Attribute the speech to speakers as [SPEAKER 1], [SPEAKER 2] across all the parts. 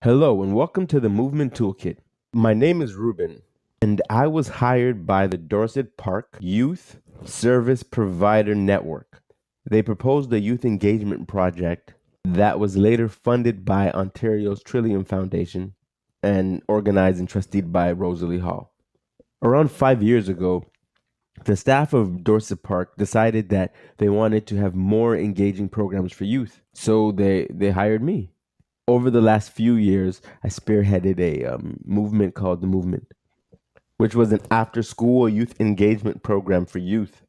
[SPEAKER 1] Hello and welcome to the Movement Toolkit. My name is Ruben and I was hired by the Dorset Park Youth Service Provider Network. They proposed a youth engagement project that was later funded by Ontario's Trillium Foundation and organized and trusteed by Rosalie Hall. Around 5 years ago, the staff of Dorset Park decided that they wanted to have more engaging programs for youth, so they hired me. Over the last few years, I spearheaded a movement called The Movement, which was an after-school youth engagement program for youth.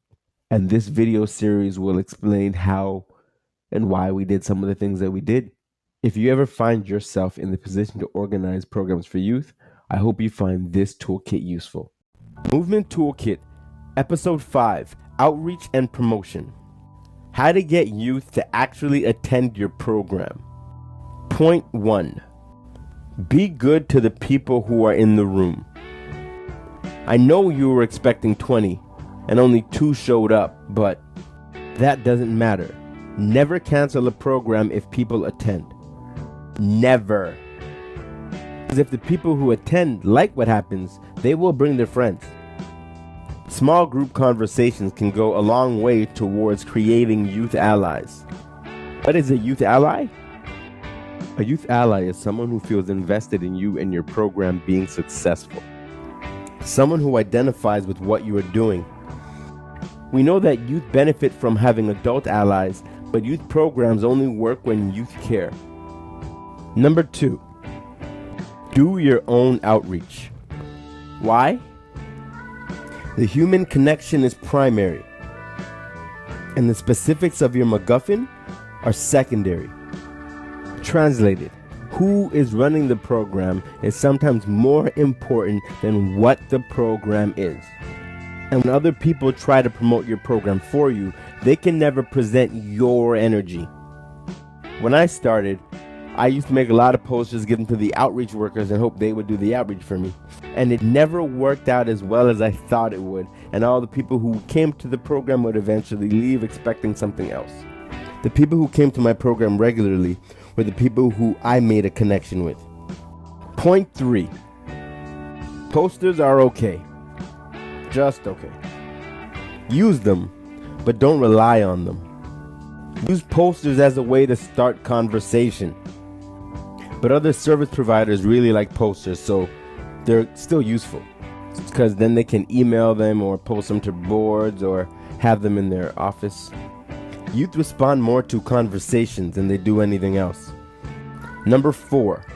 [SPEAKER 1] And this video series will explain how and why we did some of the things that we did. If you ever find yourself in the position to organize programs for youth, I hope you find this toolkit useful. Movement Toolkit, Episode 5, Outreach and Promotion. How to get youth to actually attend your program. Point 1. Be good to the people who are in the room. I know you were expecting 20 and only 2 showed up, but that doesn't matter. Never cancel a program if people attend. Never. Because if the people who attend like what happens, they will bring their friends. Small group conversations can go a long way towards creating youth allies. What is a youth ally? A youth ally is someone who feels invested in you and your program being successful. Someone who identifies with what you are doing. We know that youth benefit from having adult allies, but youth programs only work when youth care. Number 2, do your own outreach. Why? The human connection is primary, and the specifics of your McGuffin are secondary. Translated, who is running the program is sometimes more important than what the program is. And when other people try to promote your program for you, they can never present your energy. When I started, I used to make a lot of posters, give them to the outreach workers and hope they would do the outreach for me. And it never worked out as well as I thought it would. And all the people who came to the program would eventually leave expecting something else. The people who came to my program regularly were the people who I made a connection with. Point 3. Posters are okay. Just okay. Use them, but don't rely on them. Use posters as a way to start conversation. But other service providers really like posters, so they're still useful. Because then they can email them or post them to boards or have them in their office. Youth respond more to conversations than they do anything else. Number 4.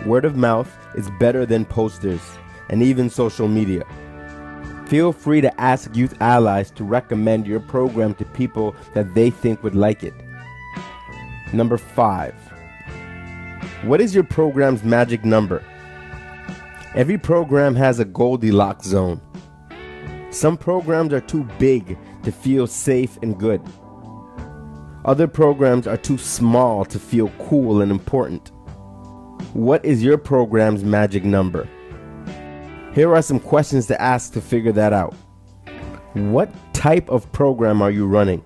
[SPEAKER 1] Word of mouth is better than posters and even social media. Feel free to ask youth allies to recommend your program to people that they think would like it. Number 5. What is your program's magic number? Every program has a Goldilocks zone. Some programs are too big to feel safe and good. Other programs are too small to feel cool and important. What is your program's magic number? Here are some questions to ask to figure that out. What type of program are you running?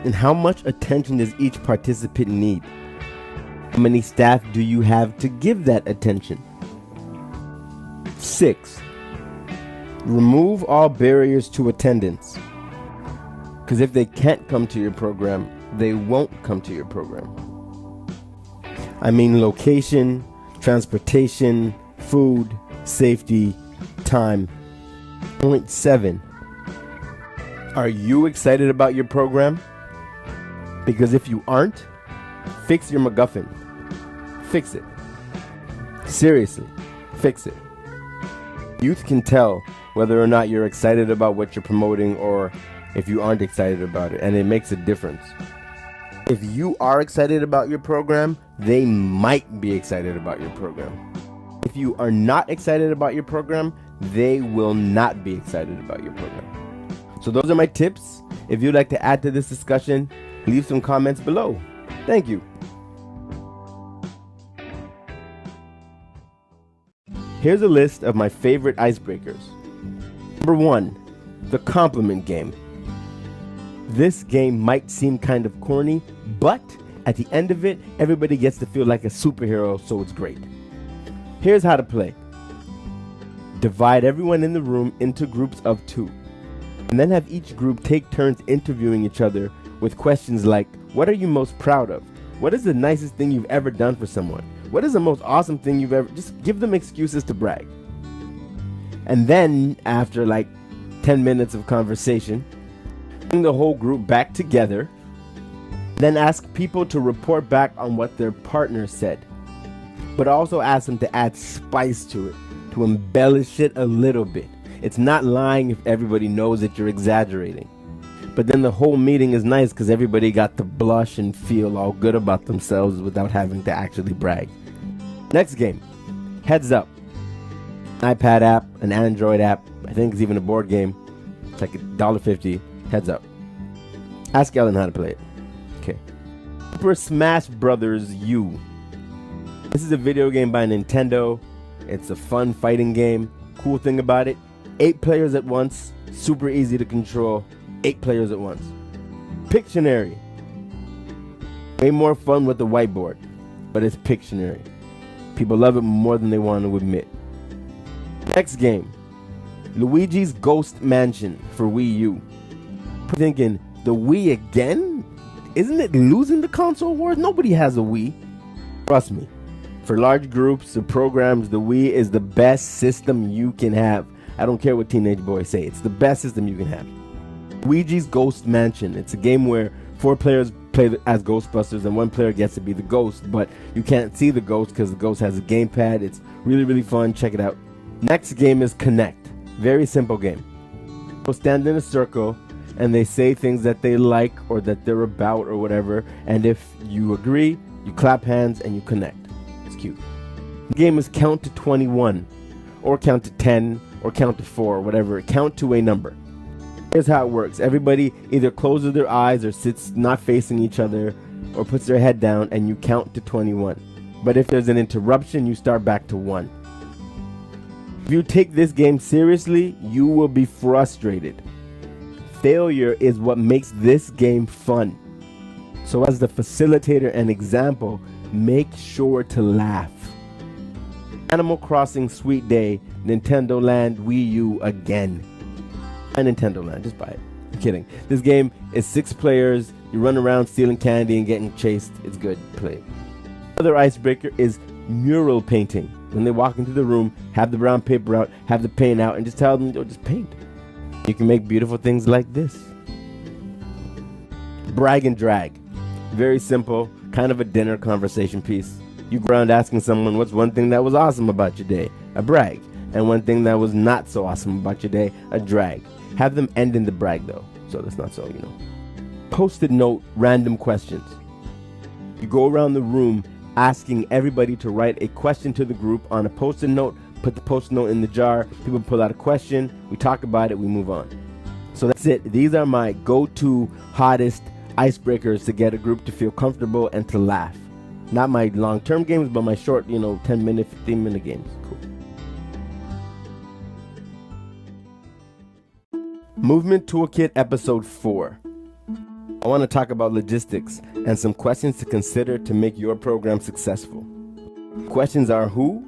[SPEAKER 1] And how much attention does each participant need? How many staff do you have to give that attention? 6. Remove all barriers to attendance. Because if they can't come to your program, they won't come to your program. I mean location, transportation, food, safety, time. Point 7. Are you excited about your program? Because if you aren't, fix your McGuffin. Fix it. Seriously, fix it. Youth can tell whether or not you're excited about what you're promoting or if you aren't excited about it, and it makes a difference. If you are excited about your program, they might be excited about your program. If you are not excited about your program, they will not be excited about your program. So those are my tips. If you'd like to add to this discussion, leave some comments below. Thank you. Here's a list of my favorite icebreakers. Number 1, the compliment game. This game might seem kind of corny, but At the end of it, everybody gets to feel like a superhero, so it's great. Here's how to play. Divide everyone in the room into groups of 2, and then have each group take turns interviewing each other with questions like, what are you most proud of? What is the nicest thing you've ever done for someone? What is the most awesome thing you've ever... Just give them excuses to brag. And then, after like 10 minutes of conversation, bring the whole group back together, then ask people to report back on what their partner said. But also ask them to add spice to it, to embellish it a little bit. It's not lying if everybody knows that you're exaggerating. But then the whole meeting is nice because everybody got to blush and feel all good about themselves without having to actually brag. Next game, Heads Up. iPad app, an Android app, I think it's even a board game. It's like $1.50, Heads Up. Ask Ellen how to play it. Okay. Super Smash Brothers U. This is a video game by Nintendo. It's a fun fighting game. Cool thing about it, 8 players at once, super easy to control, 8 players at once. Pictionary. Way more fun with the whiteboard, but it's Pictionary. People love it more than they want to admit. Next game, Luigi's Ghost Mansion for Wii U. Thinking, the Wii again? Isn't it losing the console wars? Nobody has a Wii. Trust me, for large groups of programs, the Wii is the best system you can have. I don't care what teenage boys say, it's the best system you can have. Luigi's Ghost Mansion. It's a game where 4 players play as Ghostbusters and 1 player gets to be the ghost, but you can't see the ghost because the ghost has a gamepad. It's really, really fun. Check it out. Next game is Connect. Very simple game. People stand in a circle and they say things that they like or that they're about or whatever, and if you agree, you clap hands and you connect. It's cute. The game is count to 21 or count to 10 or count to 4, whatever. Count to a number. Here's how it works. Everybody either closes their eyes or sits not facing each other or puts their head down and you count to 21. But if there's an interruption, you start back to 1. If you take this game seriously, you will be frustrated. Failure is what makes this game fun. So as the facilitator and example, make sure to laugh. Animal Crossing Sweet Day, Nintendo Land Wii U again. Buy Nintendo Land, just buy it. I'm kidding. This game is 6 players. You run around stealing candy and getting chased. It's good. Play it. Another icebreaker is mural painting. When they walk into the room, have the brown paper out, have the paint out, and just tell them, oh, just paint. You can make beautiful things like this. Brag and drag. Very simple, kind of a dinner conversation piece. You go around asking someone what's one thing that was awesome about your day, a brag, and one thing that was not so awesome about your day, a drag. Have them end in the brag though, so that's not so, you know. Post-it note random questions. You go around the room asking everybody to write a question to the group on a post-it note, put the post-it note in the jar, people pull out a question, we talk about it, we move on. So that's it. These are my go-to hottest icebreakers to get a group to feel comfortable and to laugh. Not my long-term games, but my short, 10-minute, 15-minute games. Cool. Movement Toolkit Episode 4. I want to talk about logistics and some questions to consider to make your program successful. Questions are who,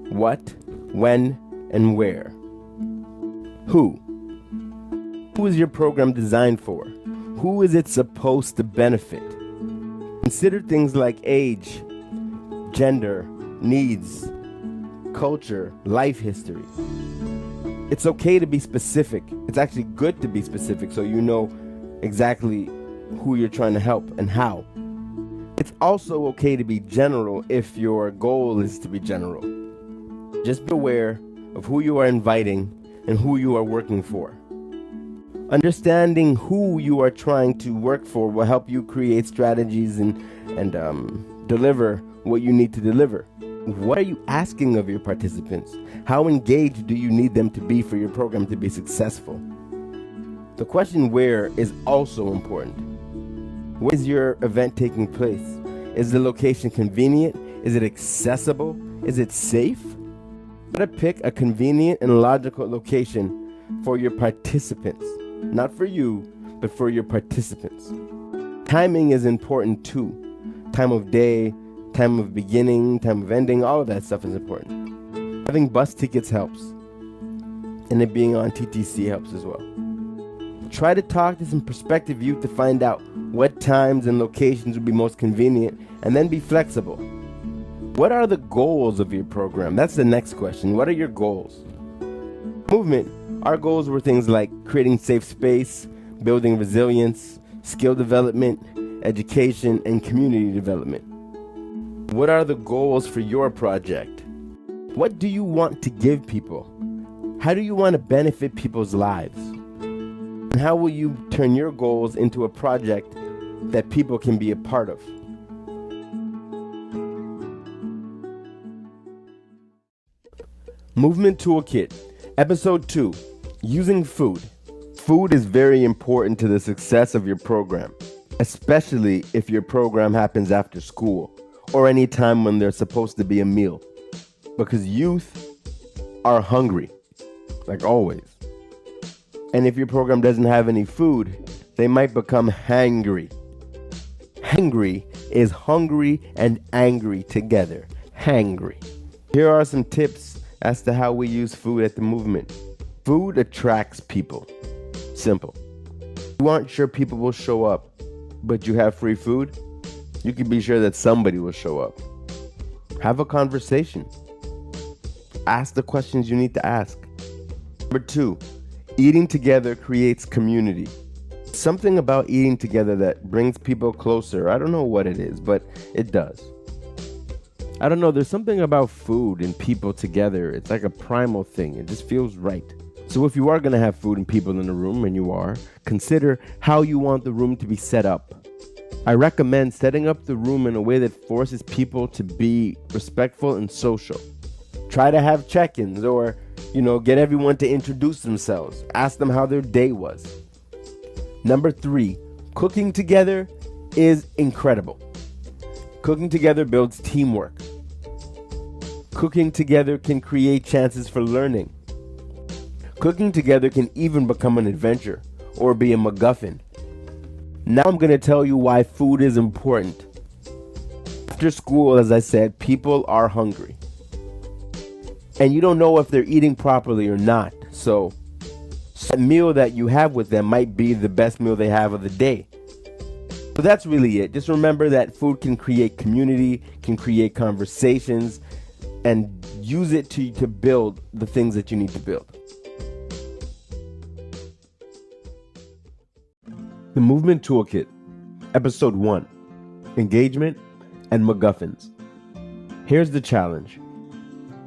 [SPEAKER 1] what, when, and where. Who? Who is your program designed for? Who is it supposed to benefit? Consider things like age, gender, needs, culture, life history. It's okay to be specific. It's actually good to be specific so you know exactly who you're trying to help and how. It's also okay to be general if your goal is to be general. Just be aware of who you are inviting and who you are working for. Understanding who you are trying to work for will help you create strategies and deliver what you need to deliver. What are you asking of your participants? How engaged do you need them to be for your program to be successful? The question where is also important. Where is your event taking place? Is the location convenient? Is it accessible? Is it safe? Try to pick a convenient and logical location for your participants. Not for you, but for your participants. Timing is important too. Time of day, time of beginning, time of ending, all of that stuff is important. Having bus tickets helps. And it being on TTC helps as well. Try to talk to some prospective youth to find out what times and locations would be most convenient, and then be flexible. What are the goals of your program? That's the next question. What are your goals? Movement, our goals were things like creating safe space, building resilience, skill development, education, and community development. What are the goals for your project? What do you want to give people? How do you want to benefit people's lives? And how will you turn your goals into a project that people can be a part of? Movement Toolkit, Episode 2, Using Food. Food is very important to the success of your program, especially if your program happens after school or any time when there's supposed to be a meal, because youth are hungry, like always. And if your program doesn't have any food, they might become hangry. Hangry is hungry and angry together. Hangry. Here are some tips as to how we use food at the movement. Food attracts people. Simple. You aren't sure people will show up, but you have free food, you can be sure that somebody will show up. Have a conversation. Ask the questions you need to ask. Number 2, eating together creates community. Something about eating together that brings people closer. I don't know what it is, but it does. I don't know, there's something about food and people together. It's like a primal thing. It just feels right. So if you are going to have food and people in the room, and you are, consider how you want the room to be set up. I recommend setting up the room in a way that forces people to be respectful and social. Try to have check-ins, or, get everyone to introduce themselves. Ask them how their day was. Number 3, cooking together is incredible. Cooking together builds teamwork. Cooking together can create chances for learning. Cooking together can even become an adventure or be a McGuffin. Now I'm going to tell you why food is important. After school, as I said, people are hungry. And you don't know if they're eating properly or not. So that meal that you have with them might be the best meal they have of the day. So that's really it. Just remember that food can create community, can create conversations, and use it to build the things that you need to build. The Movement Toolkit, Episode 1, Engagement and McGuffins. Here's the challenge.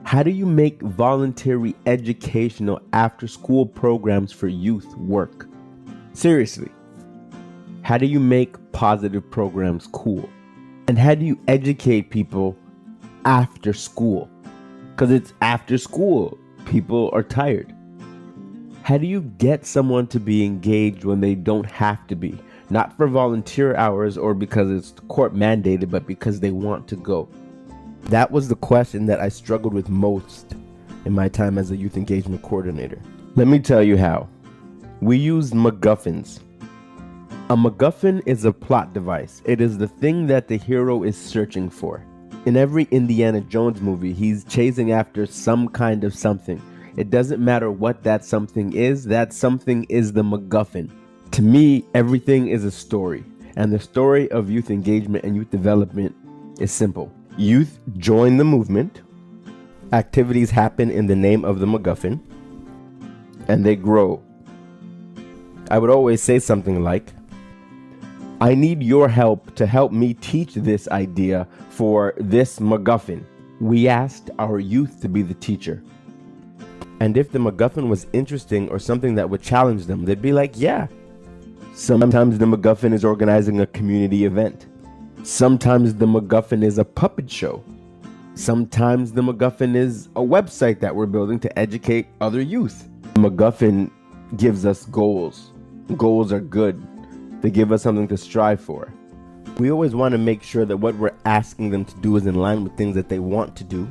[SPEAKER 1] How do you make voluntary educational after-school programs for youth work? Seriously. How do you make positive programs cool? And how do you educate people after school? Because it's after school. People are tired. How do you get someone to be engaged when they don't have to be? Not for volunteer hours or because it's court mandated, but because they want to go. That was the question that I struggled with most in my time as a youth engagement coordinator. Let me tell you how. We used McGuffins. A McGuffin is a plot device. It is the thing that the hero is searching for. In every Indiana Jones movie, he's chasing after some kind of something. It doesn't matter what that something is the McGuffin. To me, everything is a story, and the story of youth engagement and youth development is simple. Youth join the movement, activities happen in the name of the McGuffin, and they grow. I would always say something like, I need your help to help me teach this idea for this McGuffin. We asked our youth to be the teacher. And if the McGuffin was interesting or something that would challenge them, they'd be like, yeah. Sometimes the McGuffin is organizing a community event. Sometimes the McGuffin is a puppet show. Sometimes the McGuffin is a website that we're building to educate other youth. The McGuffin gives us goals. Goals are good. They give us something to strive for. We always want to make sure that what we're asking them to do is in line with things that they want to do,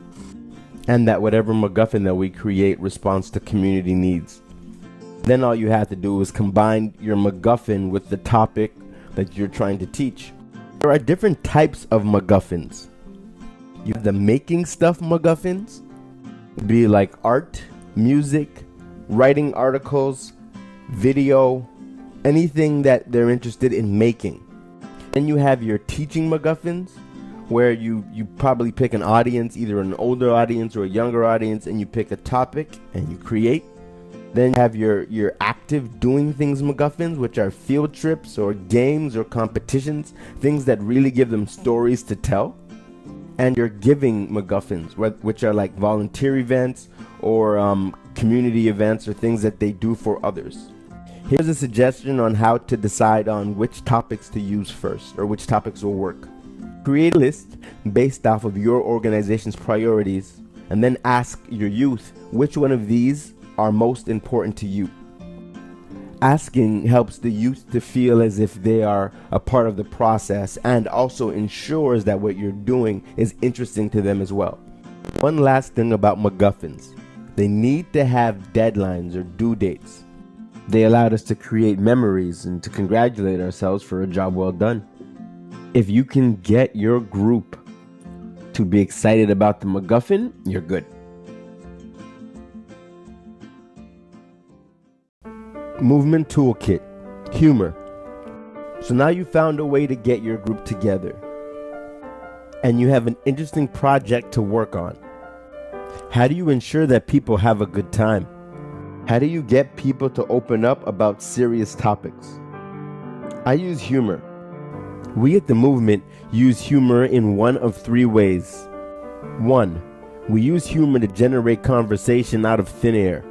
[SPEAKER 1] and that whatever McGuffin that we create responds to community needs. Then all you have to do is combine your McGuffin with the topic that you're trying to teach. There are different types of McGuffins. You have the making stuff McGuffins, be like art, music, writing articles, video, anything that they're interested in making. Then you have your teaching McGuffins, where you probably pick an audience, either an older audience or a younger audience, and you pick a topic and you create. Then you have your active doing things McGuffins, which are field trips or games or competitions, things that really give them stories to tell. And your giving McGuffins, which are like volunteer events or community events or things that they do for others. Here's a suggestion on how to decide on which topics to use first, or which topics will work. Create a list based off of your organization's priorities, and then ask your youth which one of these are most important to you. Asking helps the youth to feel as if they are a part of the process, and also ensures that what you're doing is interesting to them as well. One last thing about McGuffins. They need to have deadlines or due dates. They allowed us to create memories and to congratulate ourselves for a job well done. If you can get your group to be excited about the McGuffin, you're good. Movement Toolkit. Humor. So now you found a way to get your group together, and you have an interesting project to work on. How do you ensure that people have a good time? How do you get people to open up about serious topics? I use humor. We at the movement use humor in one of three ways. 1. We use humor to generate conversation out of thin air.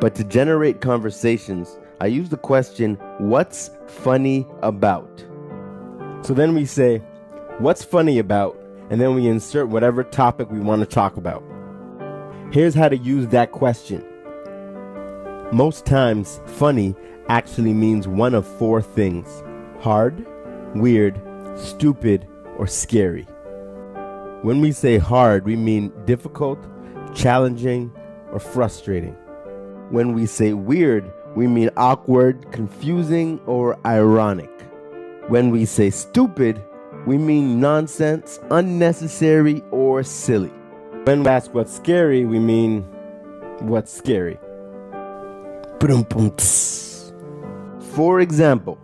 [SPEAKER 1] But to generate conversations, I use the question, what's funny about? So then we say, what's funny about? And then we insert whatever topic we want to talk about. Here's how to use that question. Most times, funny actually means one of four things: hard, weird, stupid, or scary. When we say hard, we mean difficult, challenging, or frustrating. When we say weird, we mean awkward, confusing, or ironic. When we say stupid, we mean nonsense, unnecessary, or silly. When we ask what's scary, we mean what's scary. For example,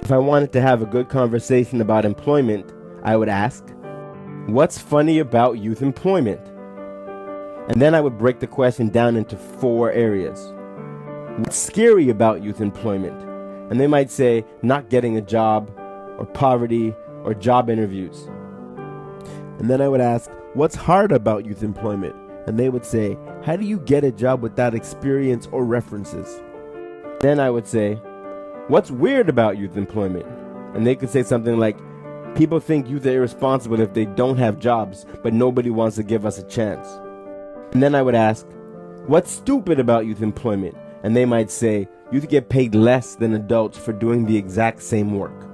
[SPEAKER 1] if I wanted to have a good conversation about employment, I would ask, what's funny about youth employment? And then I would break the question down into four areas. What's scary about youth employment? And they might say, not getting a job, or poverty, or job interviews. And then I would ask, what's hard about youth employment? And they would say, how do you get a job without experience or references? Then I would say, what's weird about youth employment? And they could say something like, people think youth are irresponsible if they don't have jobs, but nobody wants to give us a chance. And then I would ask, what's stupid about youth employment? And they might say, youth get paid less than adults for doing the exact same work.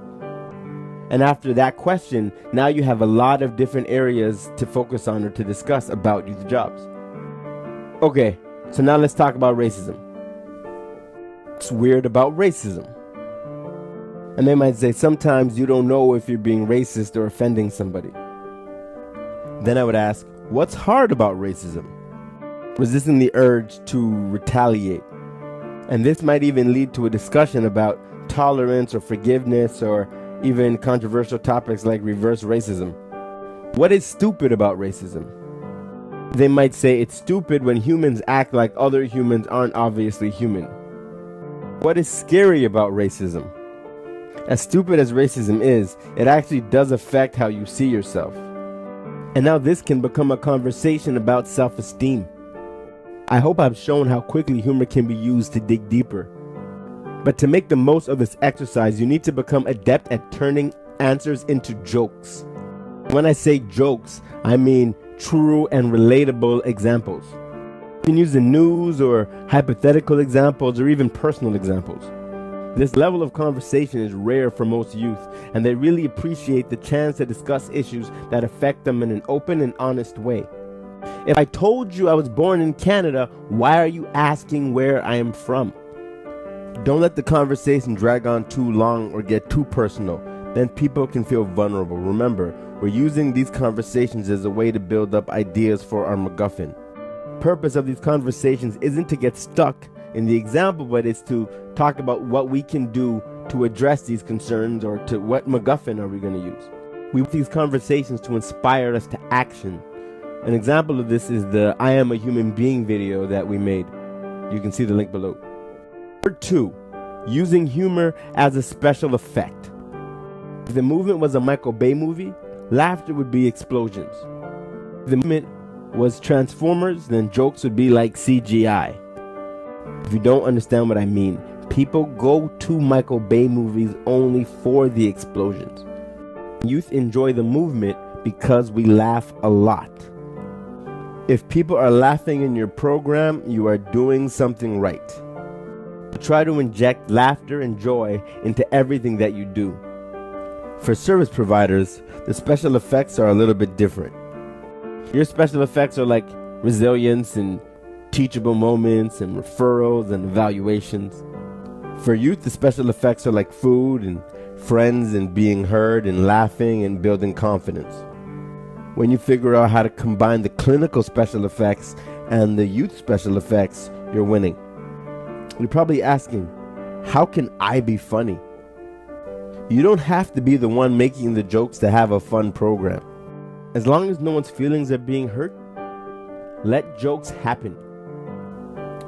[SPEAKER 1] And after that question, now you have a lot of different areas to focus on or to discuss about youth jobs. Okay, so now let's talk about racism. What's weird about racism? And they might say, sometimes you don't know if you're being racist or offending somebody. Then I would ask, what's hard about racism? Resisting the urge to retaliate. And this might even lead to a discussion about tolerance or forgiveness, or even controversial topics like reverse racism. What is stupid about racism? They might say it's stupid when humans act like other humans aren't obviously human. What is scary about racism? As stupid as racism is, it actually does affect how you see yourself. And now this can become a conversation about self-esteem. I hope I've shown how quickly humor can be used to dig deeper. But to make the most of this exercise, you need to become adept at turning answers into jokes. When I say jokes, I mean true and relatable examples. You can use the news or hypothetical examples or even personal examples. This level of conversation is rare for most youth, and they really appreciate the chance to discuss issues that affect them in an open and honest way. If I told you I was born in Canada, why are you asking where I am from? Don't let the conversation drag on too long or get too personal. then people can feel vulnerable. Remember, we're using these conversations as a way to build up ideas for our McGuffin. Purpose of these conversations isn't to get stuck in the example, but it's to talk about what we can do to address these concerns, or to what McGuffin are we going to use. We want these conversations to inspire us to action. An example of this is the I Am a Human Being video that we made. You can see the link below. Number 2, using humor as a special effect. If the movement was a Michael Bay movie, laughter would be explosions. If the movement was Transformers, then jokes would be like CGI. If you don't understand what I mean, people go to Michael Bay movies only for the explosions. Youth enjoy the movement because we laugh a lot. If people are laughing in your program, you are doing something right. Try to inject laughter and joy into everything that you do. For service providers, the special effects are a little bit different. Your special effects are like resilience and teachable moments and referrals and evaluations. For youth, the special effects are like food and friends and being heard and laughing and building confidence. When you figure out how to combine the clinical special effects and the youth special effects, you're winning. You're probably asking, how can I be funny? You don't have to be the one making the jokes to have a fun program. As long as no one's feelings are being hurt, let jokes happen.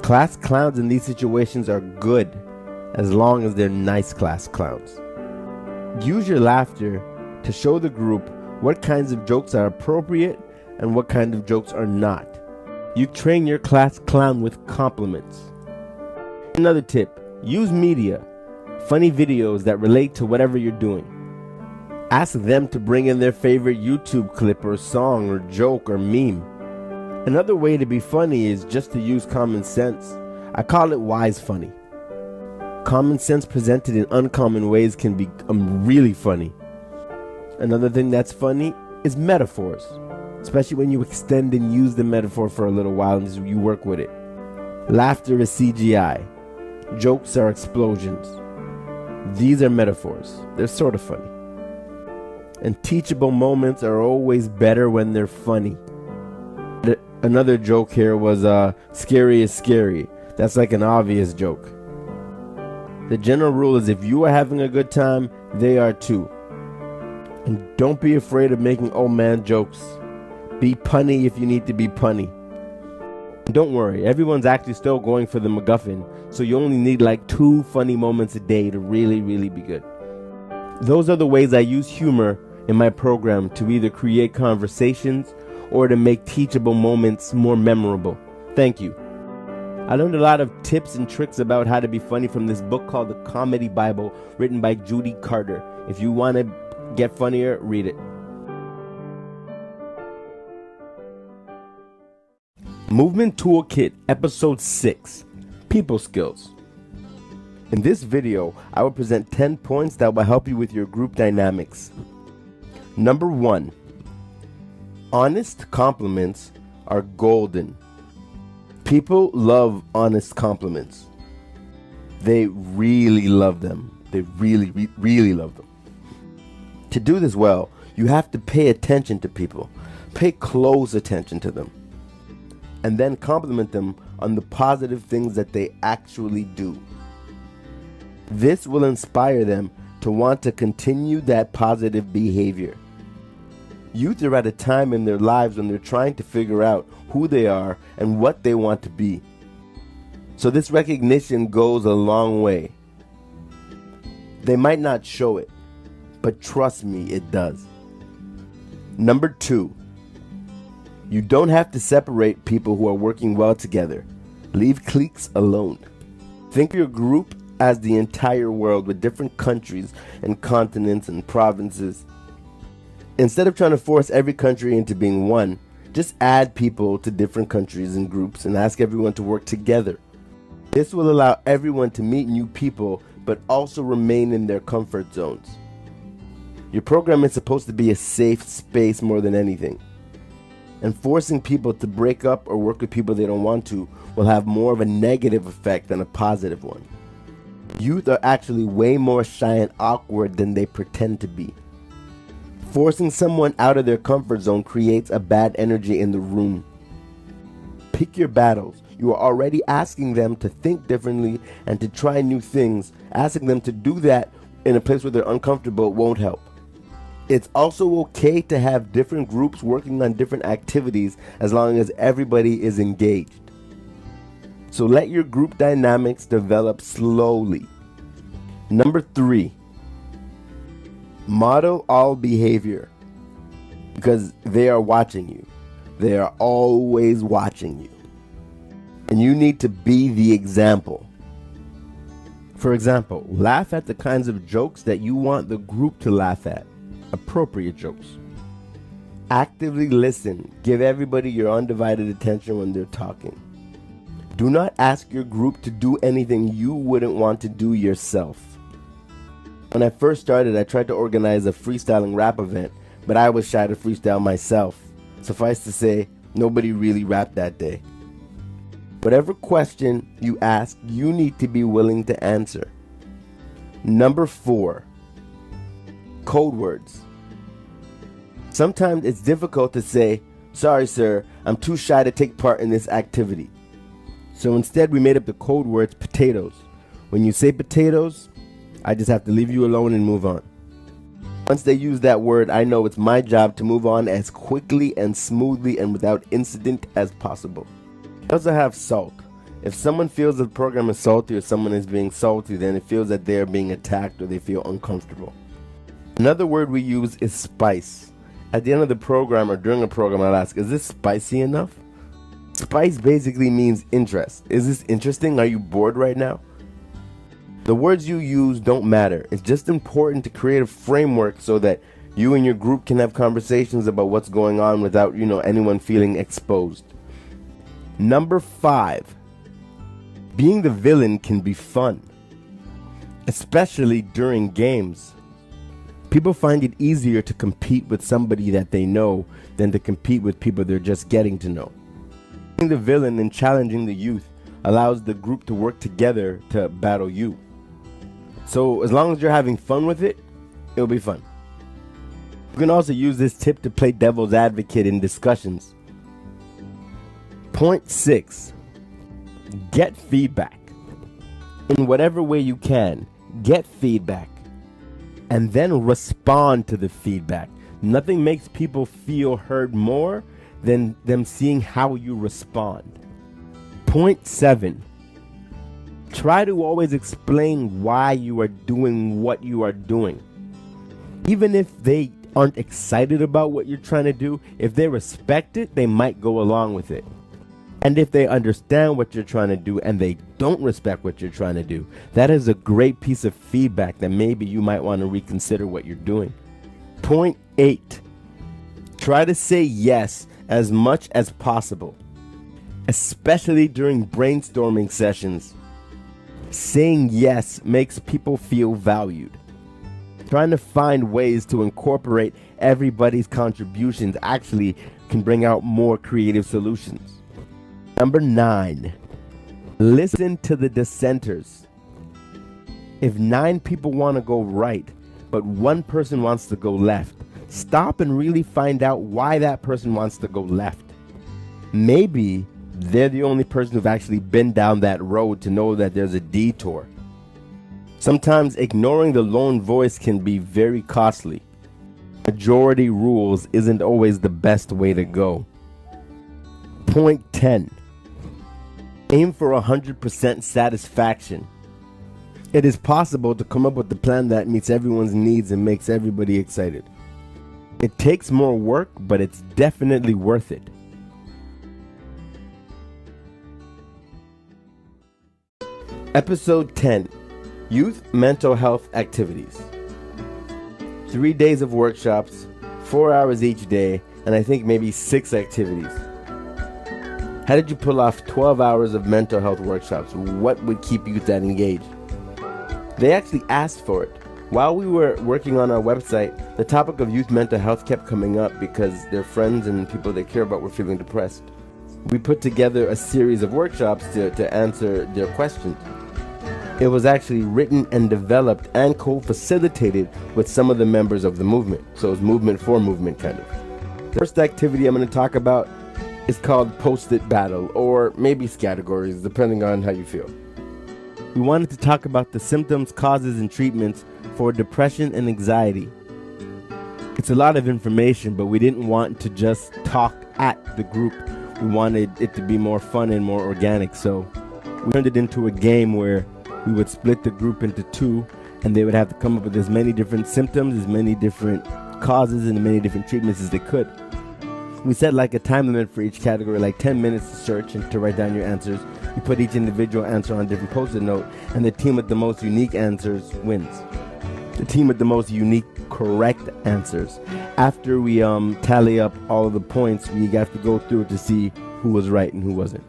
[SPEAKER 1] Class clowns in these situations are good, as long as they're nice class clowns. Use your laughter to show the group what kinds of jokes are appropriate and what kind of jokes are not. You train your class clown with compliments. Another tip, use media, funny videos that relate to whatever you're doing. Ask them to bring in their favorite YouTube clip or song or joke or meme. Another way to be funny is just to use common sense. I call it wise funny. Common sense presented in uncommon ways can be really funny. Another thing that's funny is metaphors, especially when you extend and use the metaphor for a little while and you work with it. Laughter is CGI. Jokes are explosions. These are metaphors. They're sort of funny. And teachable moments are always better when they're funny. Another joke here was scary is scary. That's like an obvious joke. The general rule is if you are having a good time, they are too. And don't be afraid of making old man jokes. Be punny if you need to be punny. And don't worry, everyone's actually still going for the McGuffin, so you only need like 2 funny moments a day to really be good. Those are the ways I use humor in my program to either create conversations or to make teachable moments more memorable. Thank you. I learned a lot of tips and tricks about how to be funny from this book called The Comedy Bible, written by Judy Carter. If you want to get funnier, read it. Movement Toolkit, Episode 6, People Skills. In this video, I will present 10 points that will help you with your group dynamics. Number 1. Honest compliments are golden. People love honest compliments. They really love them. They really love them. To do this well, you have to pay attention to people. Pay close attention to them. And then compliment them on the positive things that they actually do. This will inspire them to want to continue that positive behavior. Youth are at a time in their lives when they're trying to figure out who they are and what they want to be. So this recognition goes a long way. They might not show it, but trust me, it does. Number 2, you don't have to separate people who are working well together. Leave cliques alone. Think of your group as the entire world with different countries and continents and provinces. Instead of trying to force every country into being one, just add people to different countries and groups and ask everyone to work together. This will allow everyone to meet new people, but also remain in their comfort zones. Your program is supposed to be a safe space more than anything. And forcing people to break up or work with people they don't want to will have more of a negative effect than a positive one. Youth are actually way more shy and awkward than they pretend to be. Forcing someone out of their comfort zone creates a bad energy in the room. Pick your battles. You are already asking them to think differently and to try new things. Asking them to do that in a place where they're uncomfortable won't help. It's also okay to have different groups working on different activities as long as everybody is engaged. So let your group dynamics develop slowly. Number 3, model all behavior, because they are watching you. They are always watching you. And you need to be the example. For example, laugh at the kinds of jokes that you want the group to laugh at. Appropriate jokes. Actively listen. Give everybody your undivided attention when they're talking. Do not ask your group to do anything you wouldn't want to do yourself. When I first started, I tried to organize a freestyling rap event, but I was shy to freestyle myself. Suffice to say, nobody really rapped that day. Whatever question you ask, you need to be willing to answer. Number 4, code words. Sometimes it's difficult to say, "Sorry, sir, I'm too shy to take part in this activity." So instead, we made up the code words potatoes. When you say potatoes, I just have to leave you alone and move on. Once they use that word, I know it's my job to move on as quickly and smoothly and without incident as possible. I also have salt. If someone feels the program is salty or someone is being salty, then it feels that they are being attacked or they feel uncomfortable. Another word we use is spice. At the end of the program or during a program, I'll ask, "Is this spicy enough?" Spice basically means interest. Is this interesting? Are you bored right now? The words you use don't matter. It's just important to create a framework so that you and your group can have conversations about what's going on without, anyone feeling exposed. Number 5, being the villain can be fun, especially during games. People find it easier to compete with somebody that they know than to compete with people they're just getting to know. Being the villain and challenging the youth allows the group to work together to battle you. So as long as you're having fun with it, it'll be fun. You can also use this tip to play devil's advocate in discussions. Point 6, get feedback. In whatever way you can, get feedback. And then respond to the feedback. Nothing makes people feel heard more than them seeing how you respond. Point 7, try to always explain why you are doing what you are doing. Even if they aren't excited about what you're trying to do, if they respect it, they might go along with it. And if they understand what you're trying to do and they don't respect what you're trying to do, that is a great piece of feedback that maybe you might want to reconsider what you're doing. Point 8, try to say yes as much as possible, especially during brainstorming sessions. Saying yes makes people feel valued. Trying to find ways to incorporate everybody's contributions actually can bring out more creative solutions. Number 9, listen to the dissenters. If 9 people want to go right, but one person wants to go left, stop and really find out why that person wants to go left. Maybe they're the only person who've actually been down that road to know that there's a detour. Sometimes ignoring the lone voice can be very costly. Majority rules isn't always the best way to go. Point 10, aim for 100% satisfaction. It is possible to come up with a plan that meets everyone's needs and makes everybody excited. It takes more work, but it's definitely worth it. Episode 10, Youth Mental Health Activities. 3 days of workshops, 4 hours each day, and I think maybe 6 activities. How did you pull off 12 hours of mental health workshops? What would keep you that engaged? They actually asked for it. While we were working on our website, the topic of youth mental health kept coming up because their friends and people they care about were feeling depressed. We put together a series of workshops to answer their questions. It was actually written and developed and co-facilitated with some of the members of the movement. So it was movement for movement kind of. The first activity I'm going to talk about is called Post-it Battle, or maybe categories, depending on how you feel. We wanted to talk about the symptoms, causes, and treatments for depression and anxiety. It's a lot of information, but we didn't want to just talk at the group. We wanted it to be more fun and more organic, so we turned it into a game where we would split the group into two, and they would have to come up with as many different symptoms, as many different causes, and as many different treatments as they could. We set like a time limit for each category, like 10 minutes to search and to write down your answers. You put each individual answer on a different post-it note, and the team with the most unique answers wins. The team with the most unique correct answers. After we tally up all of the points, we have to go through to see who was right and who wasn't.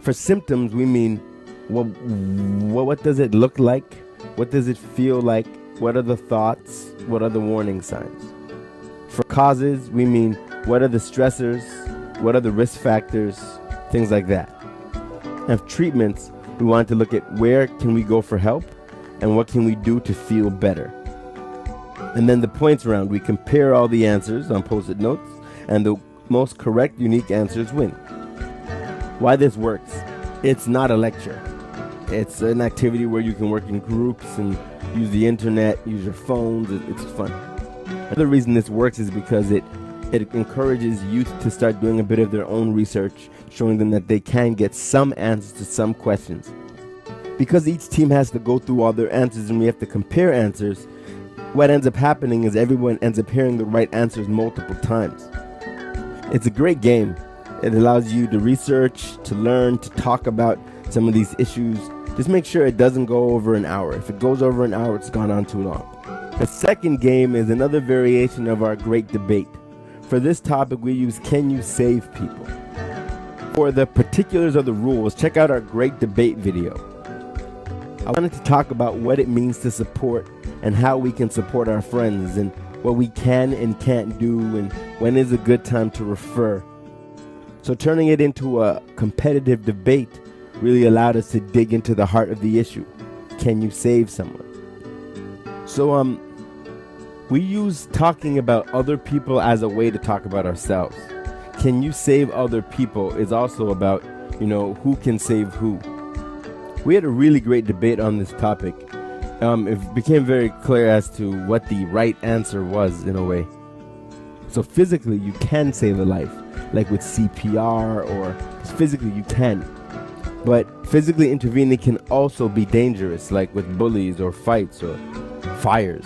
[SPEAKER 1] For symptoms, we mean what does it look like? What does it feel like? What are the thoughts? What are the warning signs? For causes, we mean what are the stressors? What are the risk factors? Things like that. And for treatments, we want to look at where can we go for help and what can we do to feel better. And then the points round, we compare all the answers on post-it notes, and the most correct, unique answers win. Why this works? It's not a lecture. It's an activity where you can work in groups and use the internet, use your phones. It's fun. Another reason this works is because it encourages youth to start doing a bit of their own research, showing them that they can get some answers to some questions. Because each team has to go through all their answers and we have to compare answers, what ends up happening is everyone ends up hearing the right answers multiple times. It's a great game. It allows you to research, to learn, to talk about some of these issues. Just make sure it doesn't go over an hour. If it goes over an hour, it's gone on too long. The second game is another variation of our great debate. For this topic, we use Can You Save People? For the particulars of the rules, check out our great debate video. I wanted to talk about what it means to support and how we can support our friends and what we can and can't do and when is a good time to refer. So turning it into a competitive debate really allowed us to dig into the heart of the issue. Can you save someone? So we use talking about other people as a way to talk about ourselves. Can you save other people is also about, who can save who. We had a really great debate on this topic. It became very clear as to what the right answer was in a way. So physically, you can save a life, like with CPR, or physically you can. But physically intervening can also be dangerous, like with bullies or fights or fires.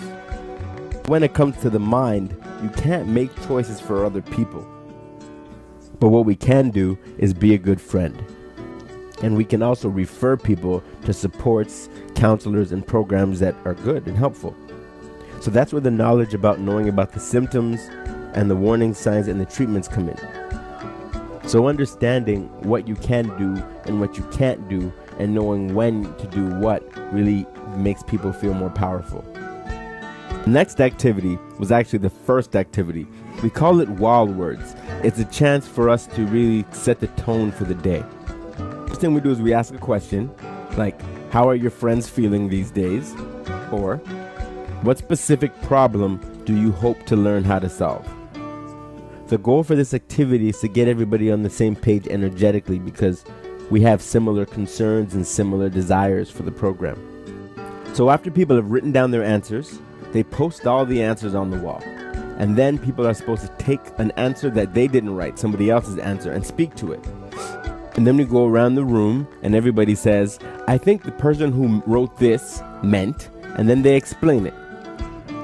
[SPEAKER 1] When it comes to the mind, you can't make choices for other people. But what we can do is be a good friend. And we can also refer people to supports, counselors, and programs that are good and helpful. So that's where the knowledge about knowing about the symptoms and the warning signs and the treatments come in. So understanding what you can do and what you can't do and knowing when to do what really makes people feel more powerful. The next activity was actually the first activity. We call it wall words. It's a chance for us to really set the tone for the day. First thing we do is we ask a question like, how are your friends feeling these days? Or, what specific problem do you hope to learn how to solve? The goal for this activity is to get everybody on the same page energetically because we have similar concerns and similar desires for the program. So after people have written down their answers, they post all the answers on the wall. And then people are supposed to take an answer that they didn't write, somebody else's answer, and speak to it. And then we go around the room and everybody says, I think the person who wrote this meant, and then they explain it.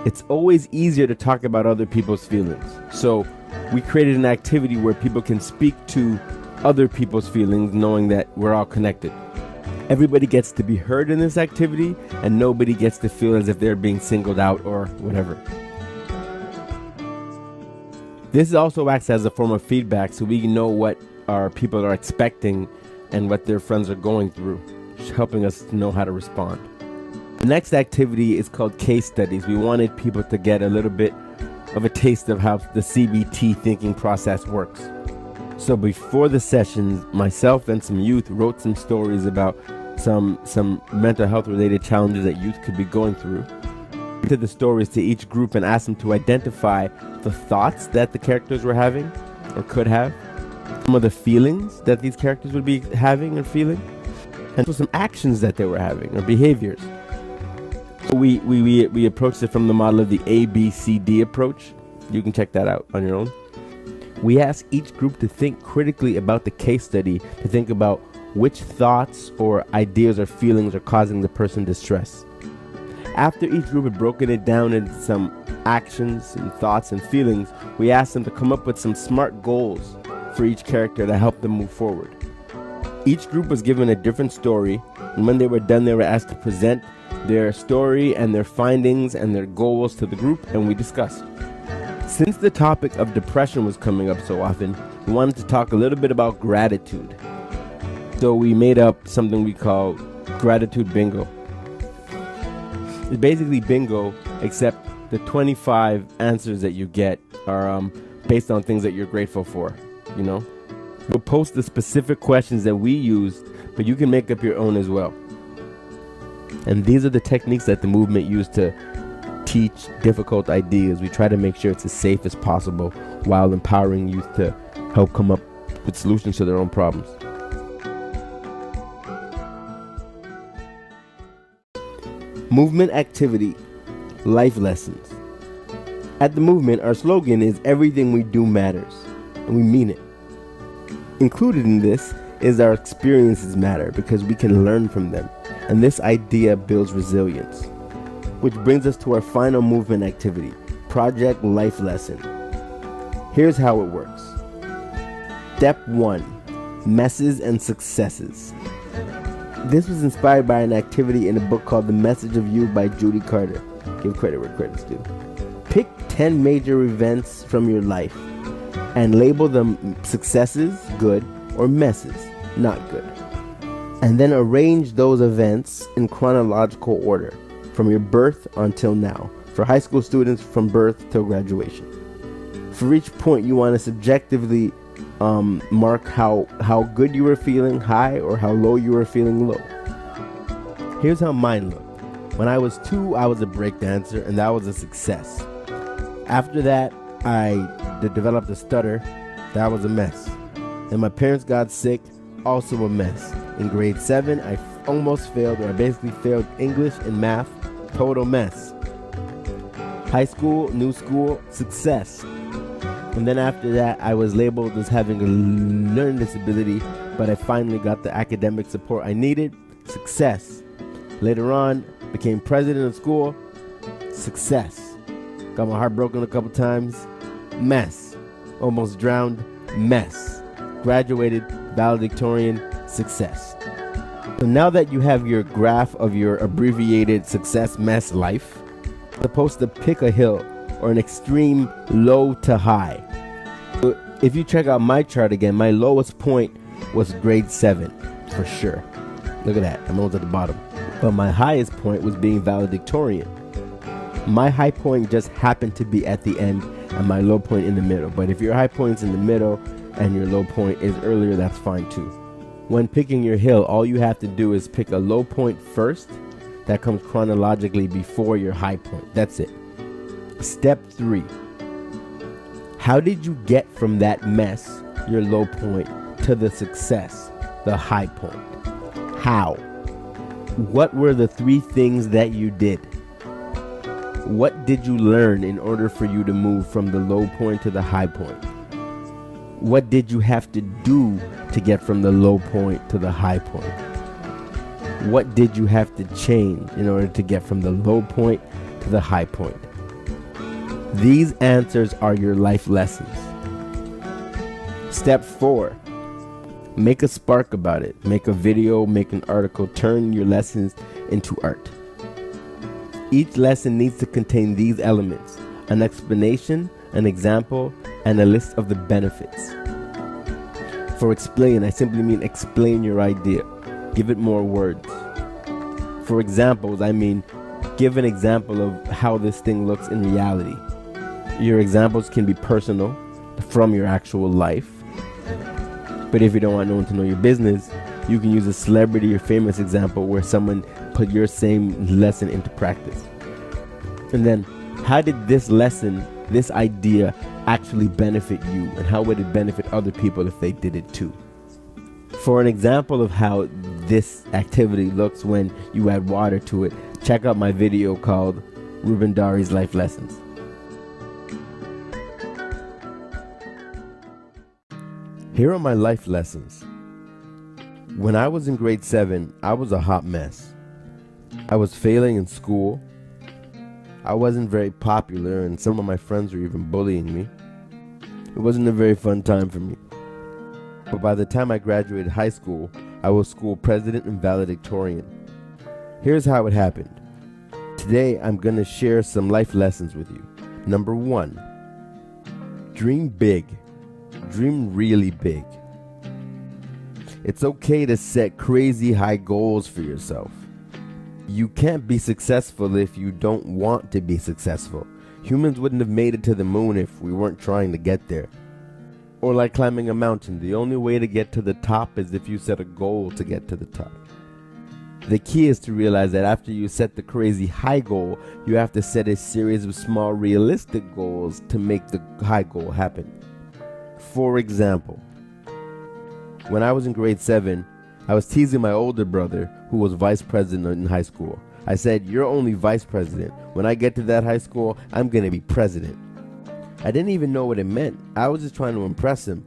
[SPEAKER 1] It's always easier to talk about other people's feelings. So we created an activity where people can speak to other people's feelings knowing that we're all connected. Everybody gets to be heard in this activity and nobody gets to feel as if they're being singled out or whatever. This also acts as a form of feedback so we know what our people are expecting and what their friends are going through, helping us to know how to respond. The next activity is called case studies. We wanted people to get a little bit of a taste of how the CBT thinking process works. So before the sessions, myself and some youth wrote some stories about some mental health related challenges that youth could be going through. To the stories to each group and ask them to identify the thoughts that the characters were having or could have, some of the feelings that these characters would be having and feeling, and some actions that they were having or behaviors. So we approached it from the model of the ABCD approach. You can check that out on your own. We asked each group to think critically about the case study, to think about which thoughts or ideas or feelings are causing the person distress. After each group had broken it down into some actions and thoughts and feelings, we asked them to come up with some SMART goals for each character to help them move forward. Each group was given a different story, and when they were done, they were asked to present their story and their findings and their goals to the group, and we discussed. Since the topic of depression was coming up so often, we wanted to talk a little bit about gratitude. So we made up something we call gratitude bingo. It's basically bingo, except the 25 answers that you get are based on things that you're grateful for, you know? We'll post the specific questions that we used, but you can make up your own as well. And these are the techniques that the movement used to teach difficult ideas. We try to make sure it's as safe as possible while empowering youth to help come up with solutions to their own problems. Movement activity, life lessons. At the movement, our slogan is everything we do matters, and we mean it. Included in this is our experiences matter because we can learn from them, and this idea builds resilience. Which brings us to our final movement activity, Project Life Lesson. Here's how it works. Step 1, messes and successes. This was inspired by an activity in a book called The Message of You by Judy Carter. Give credit where credit's due. Pick 10 major events from your life and label them successes, good, or messes, not good. And then arrange those events in chronological order, from your birth until now. For high school students, from birth till graduation. For each point, you want to subjectively mark how good you were feeling, high, or how low you were feeling, low. Here's how mine looked. When I was 2, I was a break dancer, and that was a success. After that, I developed a stutter. That was a mess. And my parents got sick, also a mess. In grade 7, I almost failed, or I basically failed English and math. Total mess. High school, new school, success. And then after that, I was labeled as having a learning disability, but I finally got the academic support I needed. Success. Later on, became president of school. Success. Got my heart broken a couple times. Mess. Almost drowned. Mess. Graduated, valedictorian. Success. So now that you have your graph of your abbreviated success mess life, you're supposed to pick a hill or an extreme low to high. So if you check out my chart again, my lowest point was grade 7 for sure. Look at that, I'm almost at the bottom. But my highest point was being valedictorian. My high point just happened to be at the end and my low point in the middle. But if your high point's in the middle and your low point is earlier, that's fine too. When picking your hill, all you have to do is pick a low point first that comes chronologically before your high point. That's it. Step 3. How did you get from that mess, your low point, to the success, the high point? How? What were the 3 things that you did? What did you learn in order for you to move from the low point to the high point? What did you have to do to get from the low point to the high point? What did you have to change in order to get from the low point to the high point? These answers are your life lessons. Step 4. Make a spark about it. Make a video, make an article, turn your lessons into art. Each lesson needs to contain these elements: an explanation, an example, and a list of the benefits. For explain, I simply mean explain your idea. Give it more words. For examples, I mean give an example of how this thing looks in reality. Your examples can be personal, from your actual life. But if you don't want no one to know your business, You can use a celebrity or famous example where someone put your same lesson into practice. And then, how did this lesson, this idea, actually benefit you, and how would it benefit other people if they did it too? For an example of how this activity looks when you add water to it, check out my video called Ruben Daris Life Lessons. Here are my life lessons. When I was in grade 7, I was a hot mess. I was failing in school. I wasn't very popular, and some of my friends were even bullying me. It wasn't a very fun time for me. But by the time I graduated high school, I was school president and valedictorian. Here's how it happened. Today, I'm going to share some life lessons with you. Number 1, dream big. Dream really big. It's okay to set crazy high goals for yourself. You can't be successful if you don't want to be successful. Humans wouldn't have made it to the moon if we weren't trying to get there. Or like climbing a mountain, the only way to get to the top is if you set a goal to get to the top. The key is to realize that after you set the crazy high goal, you have to set a series of small realistic goals to make the high goal happen. For example, when I was in grade 7, I was teasing my older brother who was vice president in high school. I said, "You're only vice president. When I get to that high school, I'm going to be president." I didn't even know what it meant. I was just trying to impress him.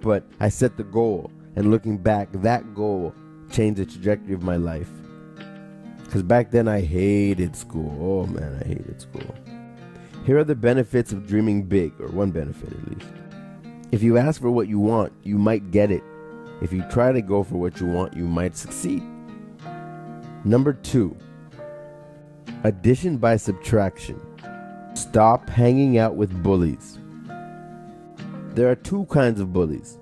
[SPEAKER 1] But I set the goal, and looking back, that goal changed the trajectory of my life. Because back then I hated school. Oh man, I hated school. Here are the benefits of dreaming big, or one benefit at least. If you ask for what you want, you might get it. If you try to go for what you want, you might succeed. Number 2, addition by subtraction. Stop hanging out with bullies. There are 2 kinds of bullies.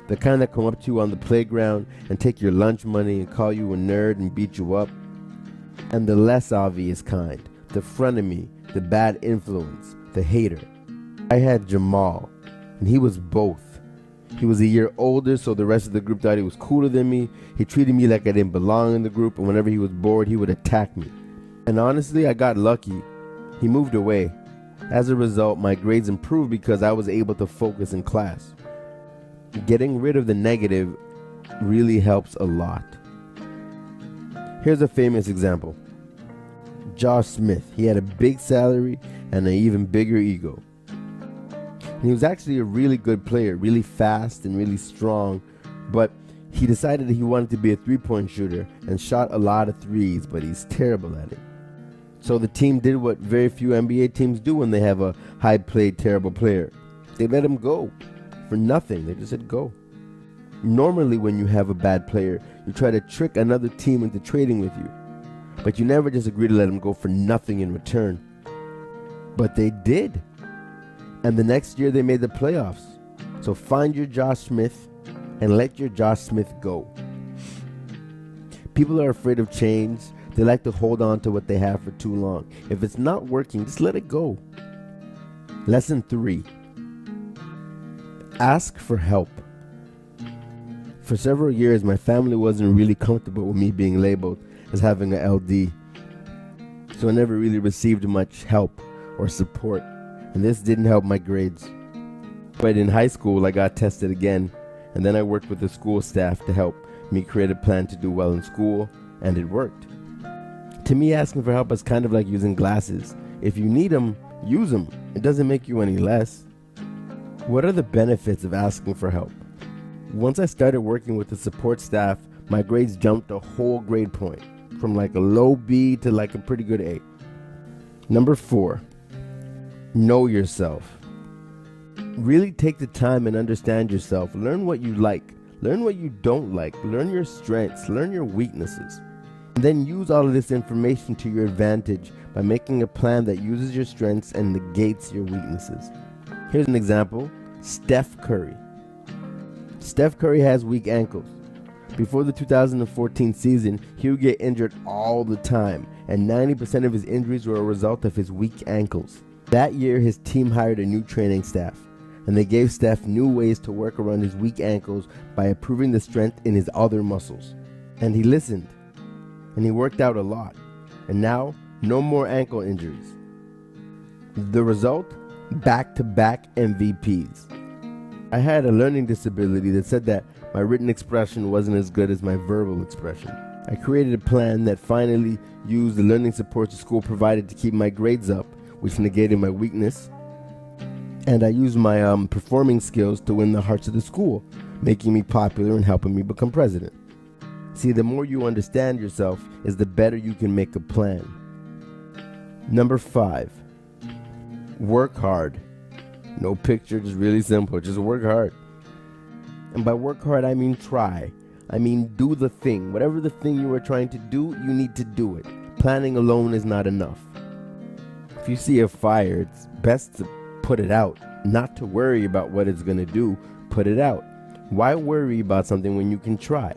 [SPEAKER 1] The kind that come up to you on the playground and take your lunch money and call you a nerd and beat you up. And the less obvious kind, the frenemy, the bad influence, the hater. I had Jamal, and he was both. He was a year older, so the rest of the group thought he was cooler than me. He treated me like I didn't belong in the group, and whenever he was bored, he would attack me. And honestly, I got lucky. He moved away. As a result, my grades improved because I was able to focus in class. Getting rid of the negative really helps a lot. Here's a famous example. Josh Smith. He had a big salary and an even bigger ego. And he was actually a really good player, really fast and really strong, but he decided that he wanted to be a three-point shooter and shot a lot of threes, but he's terrible at it. So the team did what very few NBA teams do when they have a high-played, terrible player. They let him go for nothing. They just said go. Normally when you have a bad player, you try to trick another team into trading with you, but you never just agree to let him go for nothing in return. But they did. And the next year they made the playoffs. So find your Josh Smith and let your Josh Smith go. People are afraid of change. They like to hold on to what they have for too long. If it's not working, just let it go. Lesson 3. Ask for help. For several years, my family wasn't really comfortable with me being labeled as having an LD. So I never really received much help or support. And this didn't help my grades. But in high school, I got tested again, and then I worked with the school staff to help me create a plan to do well in school, and it worked. To me, asking for help is kind of like using glasses. If you need them, use them. It doesn't make you any less. What are the benefits of asking for help? Once I started working with the support staff, my grades jumped a whole grade point, from like a low B to like a pretty good A. Number 4. Know yourself. Really take the time and understand yourself. Learn what you like. Learn what you don't like. Learn your strengths. Learn your weaknesses. And then use all of this information to your advantage by making a plan that uses your strengths and negates your weaknesses. Here's an example. Steph Curry. Steph Curry has weak ankles. Before the 2014 season, he would get injured all the time, and 90% of his injuries were a result of his weak ankles. That year, his team hired a new training staff. and they gave Steph new ways to work around his weak ankles by improving the strength in his other muscles. And he listened, and he worked out a lot, and now no more ankle injuries. The result? Back-to-back MVPs. I had a learning disability that said that my written expression wasn't as good as my verbal expression. I created a plan that finally used the learning support the school provided to keep my grades up, which negated my weakness. And I used my performing skills to win the hearts of the school, making me popular and helping me become president. See, the more you understand yourself is the better you can make a plan. Number 5, work hard. No picture, just really simple, just work hard. And by work hard, I mean try. I mean do the thing. Whatever the thing you are trying to do, you need to do it. Planning alone is not enough. If you see a fire, it's best to put it out, not to worry about what it's going to do. Put it out. Why worry about something when you can try?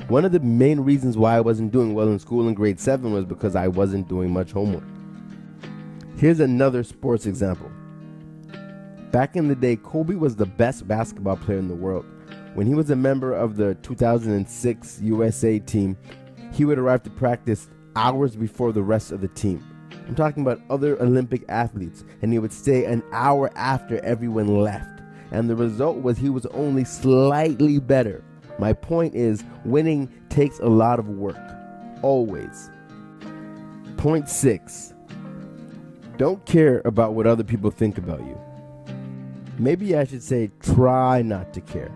[SPEAKER 1] One of the main reasons why I wasn't doing well in school in grade 7 was because I wasn't doing much homework. Here's another sports example. Back in the day, Kobe was the best basketball player in the world. When he was a member of the 2006 USA team, he would arrive to practice hours before the rest of the team. I'm talking about other Olympic athletes, and he would stay an hour after everyone left. And the result was he was only slightly better. My point is, winning takes a lot of work. Always. Point 6. Don't care about what other people think about you. Maybe I should say try not to care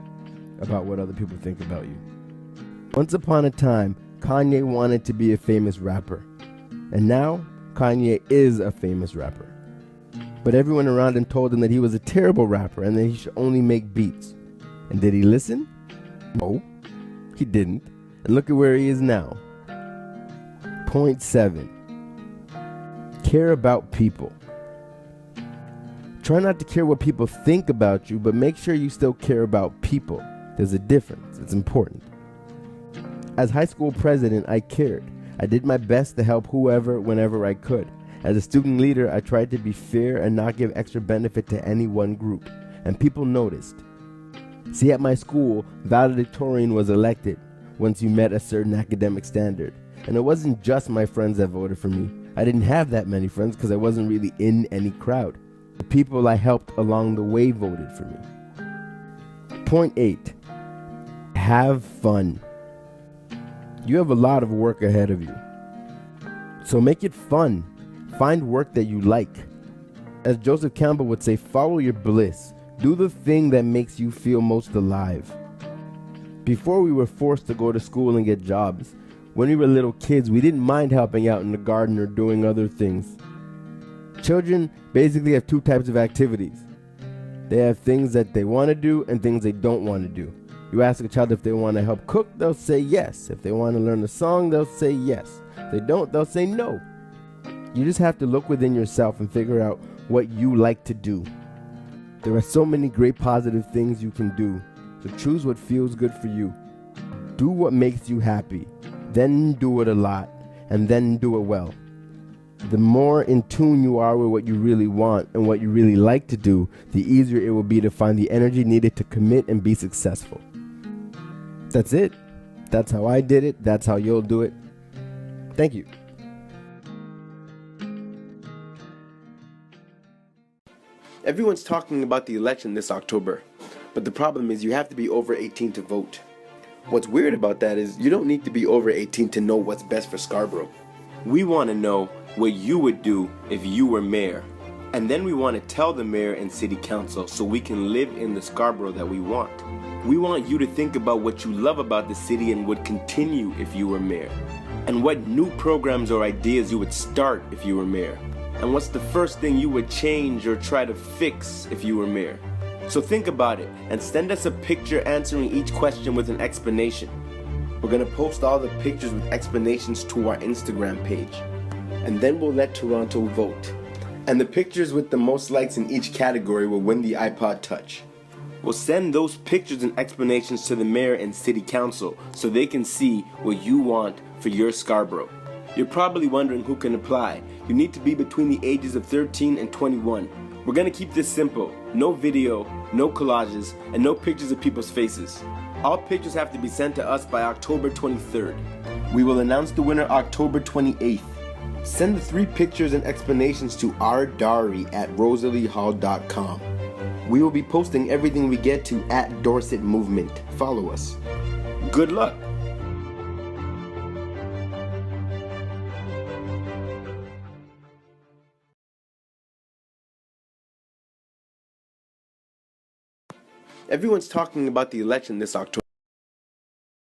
[SPEAKER 1] about what other people think about you. Once upon a time, Kanye wanted to be a famous rapper. And now, Kanye is a famous rapper. But everyone around him told him that he was a terrible rapper and that he should only make beats. And did he listen? No, he didn't. And look at where he is now. Point 7. Care about people. Try not to care what people think about you, but make sure you still care about people. There's a difference. It's important. As high school president, I cared. I did my best to help whoever, whenever I could. As a student leader, I tried to be fair and not give extra benefit to any one group. And people noticed. See, at my school, valedictorian was elected once you met a certain academic standard. And it wasn't just my friends that voted for me. I didn't have that many friends because I wasn't really in any crowd. The people I helped along the way voted for me. Point 8. Have fun. You have a lot of work ahead of you. So make it fun. Find work that you like. As Joseph Campbell would say, follow your bliss. Do the thing that makes you feel most alive. Before we were forced to go to school and get jobs, when we were little kids, we didn't mind helping out in the garden or doing other things. Children basically have 2 types of activities. They have things that they want to do and things they don't want to do. You ask a child if they want to help cook, they'll say yes. If they want to learn a song, they'll say yes. If they don't, they'll say no. You just have to look within yourself and figure out what you like to do. There are so many great positive things you can do, so choose what feels good for you. Do what makes you happy, then do it a lot, and then do it well. The more in tune you are with what you really want and what you really like to do, the easier it will be to find the energy needed to commit and be successful. That's it. That's how I did it. That's how you'll do it. Thank you. Everyone's talking about the election this October, but the problem is you have to be over 18 to vote. What's weird about that is you don't need to be over 18 to know what's best for Scarborough. We want to know what you would do if you were mayor. And then we want to tell the mayor and city council so we can live in the Scarborough that we want. We want you to think about what you love about the city and would continue if you were mayor. And what new programs or ideas you would start if you were mayor. And what's the first thing you would change or try to fix if you were mayor. So think about it and send us a picture answering each question with an explanation. We're going to post all the pictures with explanations to our Instagram page. And then we'll let Toronto vote. And the pictures with the most likes in each category will win the iPod Touch. We'll send those pictures and explanations to the mayor and city council so they can see what you want for your Scarborough. You're probably wondering who can apply. You need to be between the ages of 13 and 21. We're going to keep this simple. no video, no collages, and no pictures of people's faces. All pictures have to be sent to us by October 23rd. We will announce the winner October 28th. Send the 3 pictures and explanations to ourdari@rosaliehall.com. We will be posting everything we get to @DorsetMovement. Follow us. Good luck! Everyone's talking about the election this October.